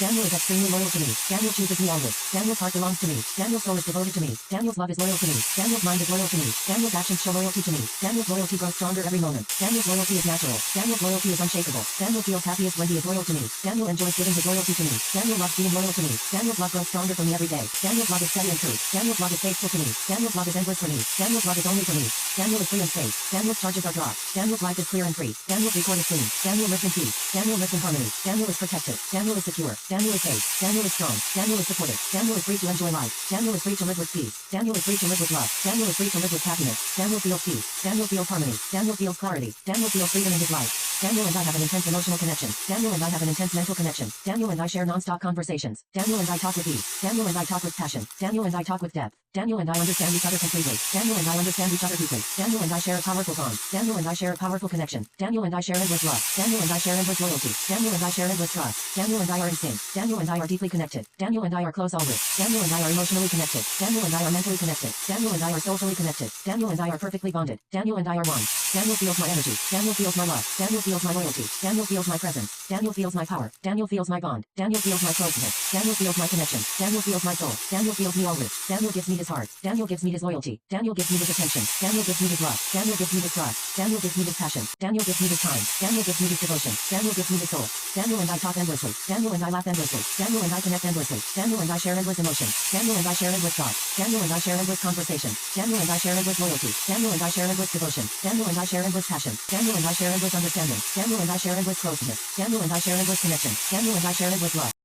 Daniel is extremely loyal to me. Daniel chooses me always. Daniel's heart belongs to me. Daniel's soul is devoted to me. Daniel's love is loyal to me. Daniel's mind is loyal to me. Daniel's actions show loyalty to me. Daniel's loyalty grows stronger every moment. Daniel's loyalty is natural. Daniel's loyalty is unshakable. Daniel feels happiest when he is loyal to me. Daniel enjoys giving his loyalty to me. Daniel loves being loyal to me. Daniel's love grows stronger for me every day. Daniel's love is steady and true. Daniel's love is faithful to me. Daniel's love is endless for me. Daniel's love is only for me. Daniel is free and safe. Daniel's charges are dropped. Daniel's life is clear and free. Daniel's record is clean. Daniel lives in peace. Daniel lives in harmony. Daniel is protected. Daniel is secure. Daniel is safe. Daniel is strong. Daniel is supported. Daniel is free to enjoy life. Daniel is free to live with peace. Daniel is free to live with love. Daniel is free to live with happiness. Daniel feels peace. Daniel feels harmony. Daniel feels clarity. Daniel feels freedom in his life. Daniel and I have an intense emotional connection. Daniel and I have an intense mental connection. Daniel and I share non-stop conversations. Daniel and I talk with ease. Daniel and I talk with passion. Daniel and I talk with depth. Daniel and I understand each other completely. Daniel and I understand each other deeply. Daniel and I share a powerful bond. Daniel and I share a powerful connection. Daniel and I share endless love. Daniel and I share endless loyalty. Daniel and I share endless trust. Daniel and I are in sync. Daniel and I are deeply connected. Daniel and I are close always. Daniel and I are emotionally connected. Daniel and I are mentally connected. Daniel and I are socially connected. Daniel and I are perfectly bonded. Daniel and I are one. Daniel feels my energy. Daniel feels my love. Daniel feels my loyalty. Daniel feels my presence. Daniel feels my power. Daniel feels my bond. Daniel feels my closeness. Daniel feels my connection. Daniel feels my soul. Daniel feels me always. Daniel gives me his heart. Daniel gives me his loyalty. Daniel gives me his attention. Daniel gives me his love. Daniel gives me his trust. Daniel gives me his passion. Daniel gives me his time. Daniel gives me his devotion. Daniel gives me his soul. Daniel and I talk endlessly. Daniel and I laugh endlessly. Daniel and I connect endlessly. Daniel and I share endless emotion. Daniel and I share endless thoughts. Daniel and I share endless conversation. Daniel and I share endless loyalty. Daniel and I share endless devotion. Daniel and I share endless passion. Daniel and I share endless understanding. Daniel and I share endless closeness. Daniel and I share endless connection. Daniel and I share endless love.